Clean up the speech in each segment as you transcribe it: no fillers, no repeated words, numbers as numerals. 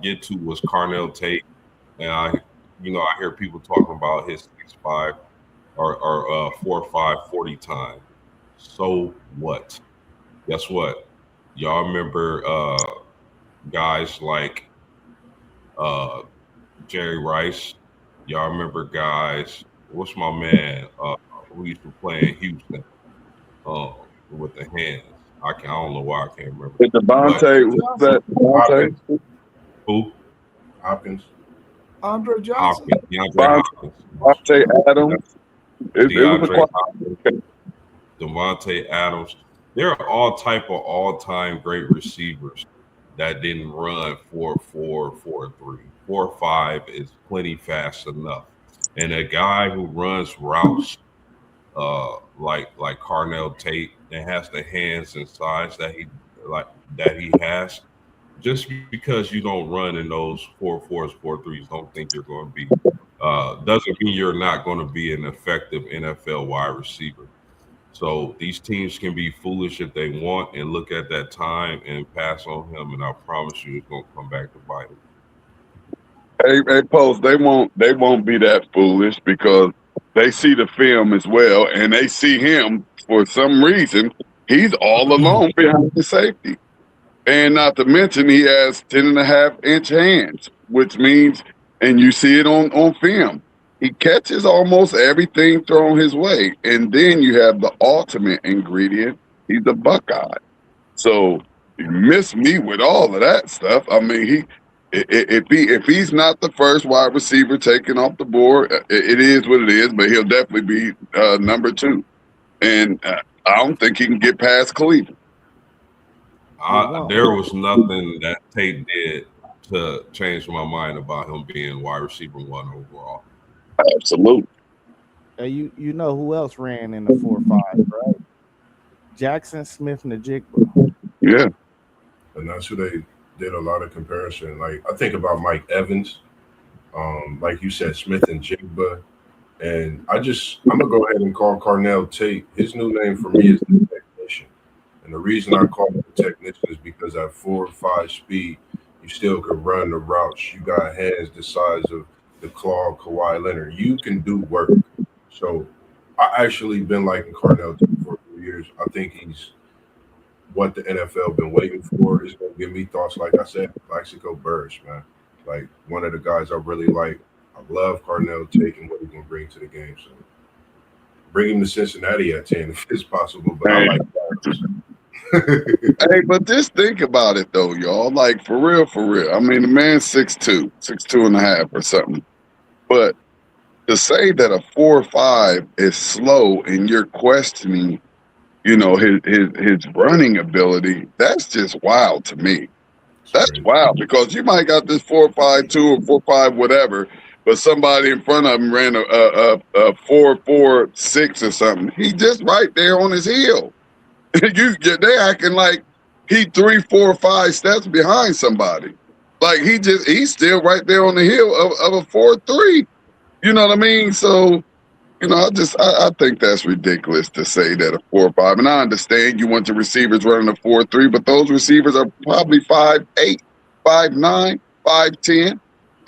get to was Carnell Tate, and I hear people talking about his 6'5" or 4'5" 40 time. So what? Guess what? Y'all remember guys like uh, Jerry Rice? Y'all remember guys? What's my man who used to play in Houston with the hands? I don't know why I can't remember. With But Devontae, what's that? Hopkins. Devontae? who? Hopkins. Andre Johnson. Hopkins, DeAndre Devontae, Hopkins, Devontae Adams. It was a DeAndre quite. Hopkins, Devontae Adams. There are all type of all-time great receivers that didn't run 4.4, 4.3. 4.5 is plenty fast enough. And a guy who runs routes like Carnell Tate and has the hands and size like that he has, just because you don't run in those 4.4s, 4.3s, don't think you're going to be doesn't mean you're not going to be an effective NFL wide receiver. So these teams can be foolish if they want and look at that time and pass on him, and I promise you, it's going to come back to bite him. Hey, Post, they won't be that foolish because they see the film as well, and they see him for some reason. He's all alone behind the safety. And not to mention, he has 10.5-inch hands, which means, and you see it on film, he catches almost everything thrown his way. And then you have the ultimate ingredient. He's a Buckeye. So you miss me with all of that stuff. I mean, if he's not the first wide receiver taken off the board, it is what it is. But he'll definitely be number two. And I don't think he can get past Cleveland. There was nothing that Tate did to change my mind about him being wide receiver one overall. Absolutely. You know who else ran in the 4.5, right? Jackson Smith Najigba. Yeah. And that's who they did a lot of comparison. Like I think about Mike Evans, like you said, Smith and Jigba. And I'm gonna go ahead and call Carnell Tate. His new name for me is the technician. And the reason I call him the technician is because at 4.5 speed, you still can run the routes. You got hands the size of the claw of Kawhi Leonard. You can do work. So I actually been liking Carnell Tate for a few years. I think he's what the NFL been waiting for. Is going to give me thoughts, like I said, Mexico Burris, man. Like one of the guys I really like. I love Carnell Tate and what he's going to bring to the game. So bring him to Cincinnati at 10 if it's possible. But I like Burris. Hey, but just think about it though, y'all. Like for real, for real. I mean, the man's 6'2", 6'2.5" or something. But to say that a 4.5 is slow and you're questioning, his running ability, that's just wild to me. That's wild because you might got this 4.52 or 4.5 whatever, but somebody in front of him ran a 4.46 or something. He just right there on his heel. They acting like he 3, 4, 5 steps behind somebody. Like he's still right there on the heel of a 4.3. You know what I mean? So, I think that's ridiculous to say that a 4.5. And I understand you want the receivers running a 4.3, but those receivers are probably 5'8", 5'9", 5'10".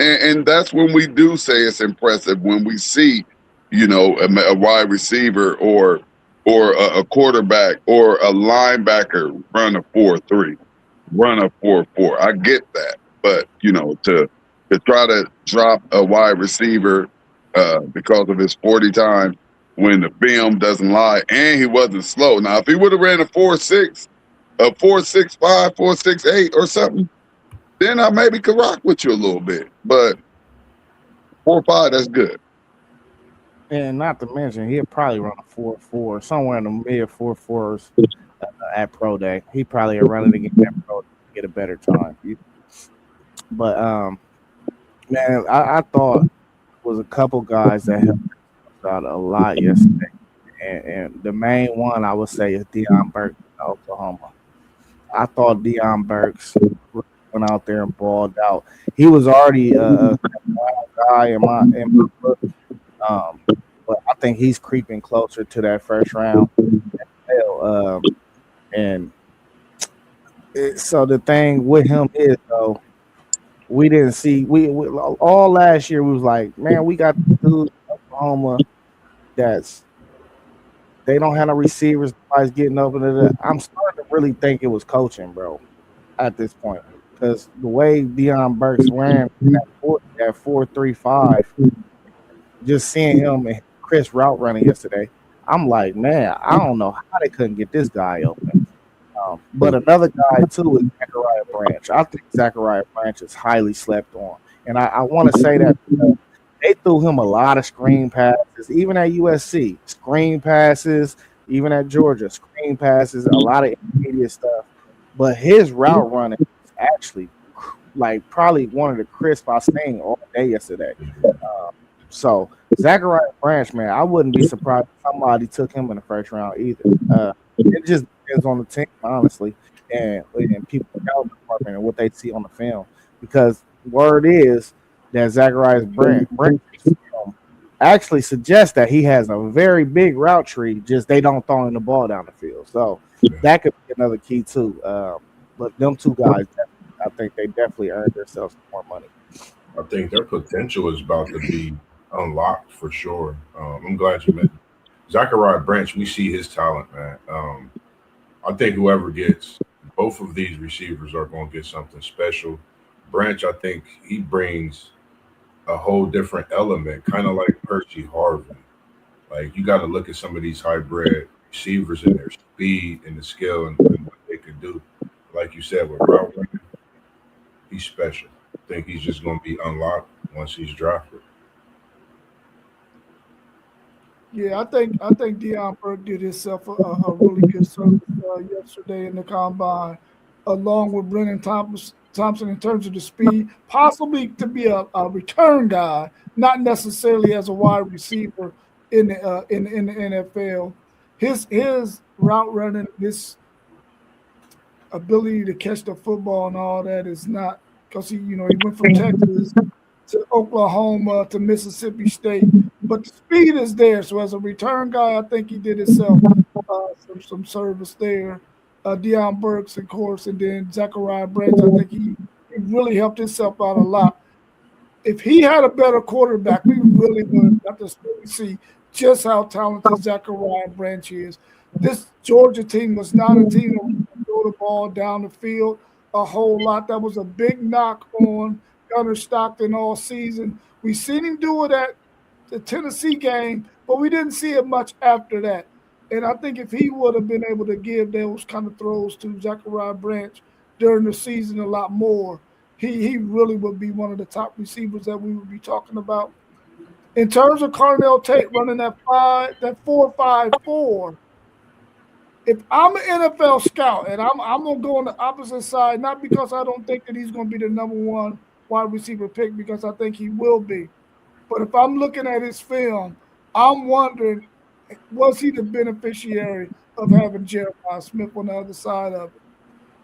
And that's when we do say it's impressive when we see, a wide receiver or a quarterback or a linebacker run a 4.3, run a 4.4. I get that. But, to try to drop a wide receiver because of his 40 time when the film doesn't lie and he wasn't slow. Now, if he would have ran a 4.6, a 4.65, 4.68 or something, then I maybe could rock with you a little bit. But 4.5, that's good. And not to mention, he'll probably run a 4.4, somewhere in the mid 4.4s at Pro Day. He probably will run it again at Pro Day to get a better time. But, man, I thought was a couple guys that helped out a lot yesterday. And the main one I would say is Deion Burks in Oklahoma. I thought Deion Burks went out there and balled out. He was already a guy in my book. But I think he's creeping closer to that first round. So the thing with him is, though, we didn't see we all last year. We was like, man, we got dude in Oklahoma that's they don't have no receivers. Nobody's getting open to the. I'm starting to really think it was coaching, bro, at this point, because the way Deion Burks ran that 4-3-5, just seeing him and Chris route running yesterday, I'm like, man, I don't know how they couldn't get this guy open. But another guy too is Zachariah Branch. I think Zachariah Branch is highly slept on, and I want to say that because they threw him a lot of screen passes, even at USC, screen passes, even at Georgia, screen passes, a lot of intermediate stuff. But his route running is actually like probably one of the crisp I seen all day yesterday. Um, so Zachariah Branch, man, I wouldn't be surprised if somebody took him in the first round either. It just depends on the team, honestly, and people scouting department and what they see on the film. Because word is that Zacharias Branch actually suggests that he has a very big route tree. Just they don't throw him the ball down the field, so Yeah. that could be another key too. But them two guys, I think they definitely earned themselves more money. I think their potential is about to be unlocked for sure. I'm glad you mentioned Zachariah Branch. We see his talent, man. I think whoever gets both of these receivers are going to get something special. Branch, I think he brings a whole different element, kind of like Percy Harvin. Like you got to look at some of these hybrid receivers and their speed and the skill and what they can do. Like you said, with route running, he's special. I think he's just going to be unlocked once he's drafted. Yeah, I think Deion Burke did himself a really good service yesterday in the combine, along with Brennan Thompson in terms of the speed, possibly to be a return guy, not necessarily as a wide receiver in the NFL. His route running, his ability to catch the football and all that is not because he went from Texas to Oklahoma to Mississippi State, but the speed is there. So as a return guy, I think he did himself some service there. Deion Burks, of course, and then Zachariah Branch. I think he really helped himself out a lot. If he had a better quarterback, we really would have to see just how talented Zachariah Branch is. This Georgia team was not a team that would throw the ball down the field a whole lot. That was a big knock on Gunner Stockton all season. We seen him do it at the Tennessee game, but we didn't see it much after that. And I think if he would have been able to give those kind of throws to Zachariah Branch during the season a lot more, he really would be one of the top receivers that we would be talking about. In terms of Carnell Tate running that 4.54, if I'm an NFL scout and I'm gonna go on the opposite side, not because I don't think that he's gonna be the number one wide receiver pick, because I think he will be. But if I'm looking at his film, I'm wondering, was he the beneficiary of having Jeremiah Smith on the other side of it?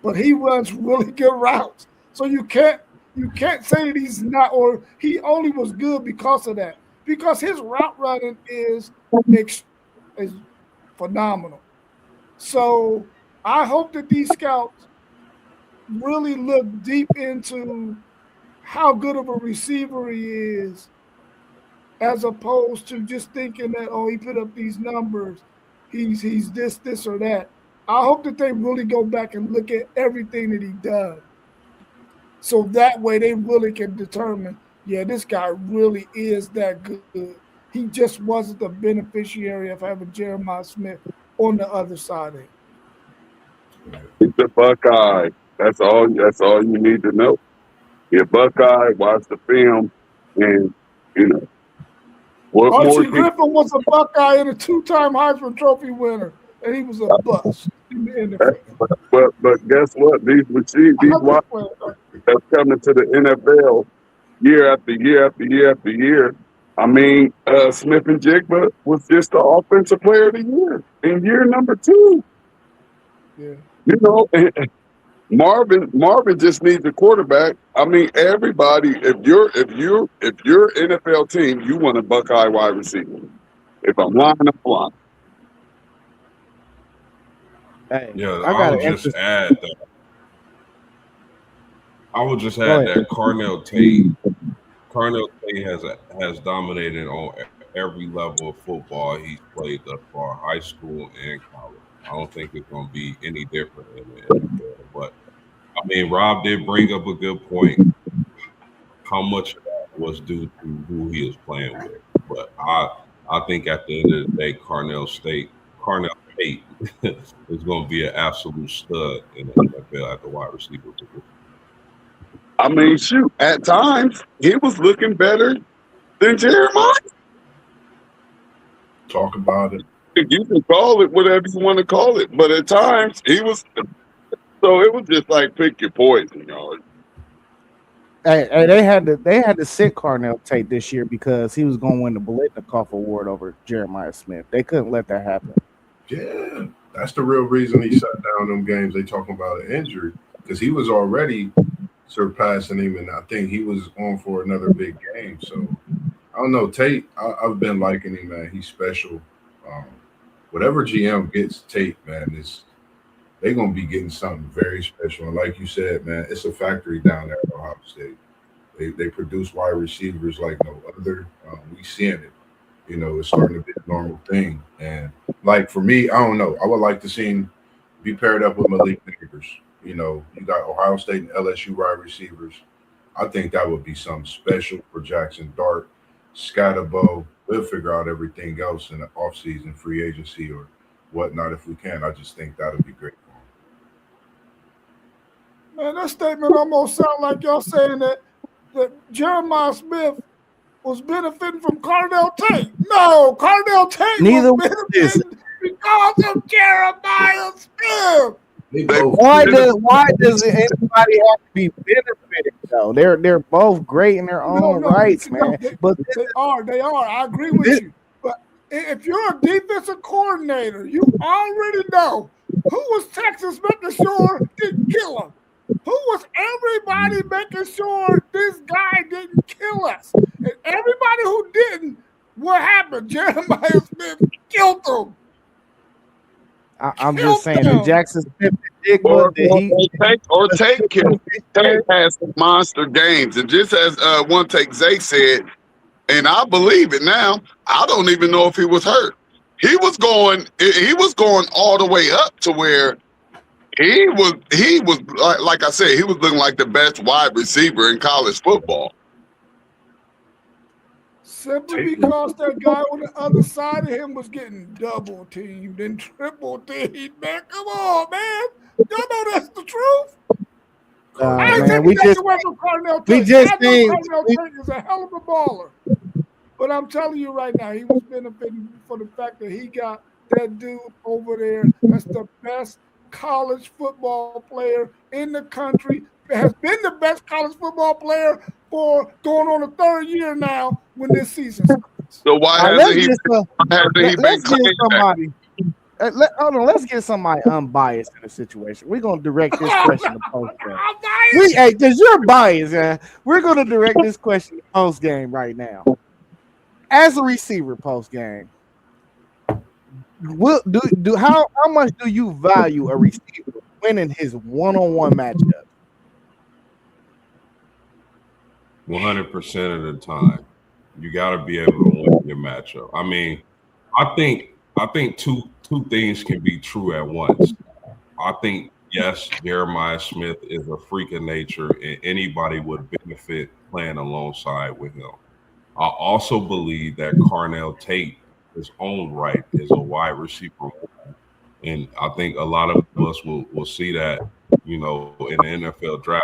But he runs really good routes. So you can't say that he's not, or he only was good because of that. Because his route running is phenomenal. So I hope that these scouts really look deep into how good of a receiver he is, as opposed to just thinking that, oh, he put up these numbers, he's this or that. I hope that they really go back and look at everything that he does, so that way they really can determine, yeah, this guy really is that good. He just wasn't the beneficiary of having Jeremiah Smith on the other side of it. He's a Buckeye. That's all. That's all you need to know. You're a Buckeye. Watch the film, and you know what more. Archie Griffin was a Buckeye and a two-time Heisman Trophy winner, and he was a bust in the NFL. But guess what? These wide that's coming to the NFL year after year after year after year. I mean, Smith and Jigba was just the offensive player of the year in year number 2. Yeah. You know, Marvin just needs a quarterback. I mean, everybody. If you're NFL team, you want a Buckeye wide receiver. If I'm lying, I'm lying. Hey, Yeah, I got I'll an just interest. add that I would just Go add ahead. that Carnell Tate has dominated on every level of football he's played thus far, high school and college. I don't think it's going to be any different in the NFL. But I mean, Rob did bring up a good point. How much of that was due to who he was playing with? But I think at the end of the day, Carnell Tate is going to be an absolute stud in the NFL at the wide receiver position. I mean, shoot, at times he was looking better than Jeremiah. Talk about it. You can call it whatever you want to call it, but at times he was. So it was just like pick your poison, y'all. Hey, they had to sit Carnell Tate this year because he was going to win the Bolitnikoff Award over Jeremiah Smith. They couldn't let that happen. Yeah, that's the real reason he shut down them games. They talking about an injury because he was already surpassing him, and I think he was on for another big game. So I don't know, Tate. I've been liking him, man. He's special. Whatever GM gets Tate, man, they're gonna be getting something very special. And like you said, man, it's a factory down there at Ohio State. They produce wide receivers like no other. We seeing it. You know, it's starting to be a normal thing. And like for me, I don't know. I would like to see him be paired up with Malik Neighbors. You know, you got Ohio State and LSU wide receivers. I think that would be something special for Jackson Dart, Scatterbo. We'll figure out everything else in the offseason, free agency or whatnot if we can. I just think that would be great for him. Man, that statement almost sounds like y'all saying that Jeremiah Smith was benefiting from Carnell Tate. No, Carnell Tate Neither was benefiting because of Jeremiah Smith. Why does anybody have to be benefited though? They're both great in their own rights, man. But they are. I agree with you. But if you're a defensive coordinator, you already know who was Texas making sure didn't kill him. Who was everybody making sure this guy didn't kill us? And everybody who didn't, what happened? Jeremiah Smith killed them. I'm just saying that Jackson Smith Tate killed. Tate has some monster games, and just as one take Zay said, and I believe it now. I don't even know if he was hurt. He was going all the way up to where he was like I said, he was looking like the best wide receiver in college football. Simply because that guy on the other side of him was getting double teamed and triple teamed. Man, come on, man. Y'all know that's the truth. I ain't taking that away from Carnell Tate. I know Carnell Tate is a hell of a baller. But I'm telling you right now, he was benefiting for the fact that he got that dude over there that's the best college football player in the country. Has been the best college football player for going on the third year now when this season starts. So why hasn't he been somebody? Let's get somebody unbiased in the situation. We're gonna direct this question to post game. Because you're biased, man. We're gonna direct this question to post game right now. As a receiver, post game, how much do you value a receiver winning his one-on-one matchup? 100% of the time, you got to be able to win your matchup. I mean, I think two things can be true at once. I think yes, Jeremiah Smith is a freak of nature, and anybody would benefit playing alongside with him. I also believe that Carnell Tate, his own right, is a wide receiver, and I think a lot of us will see that, you know, in the NFL draft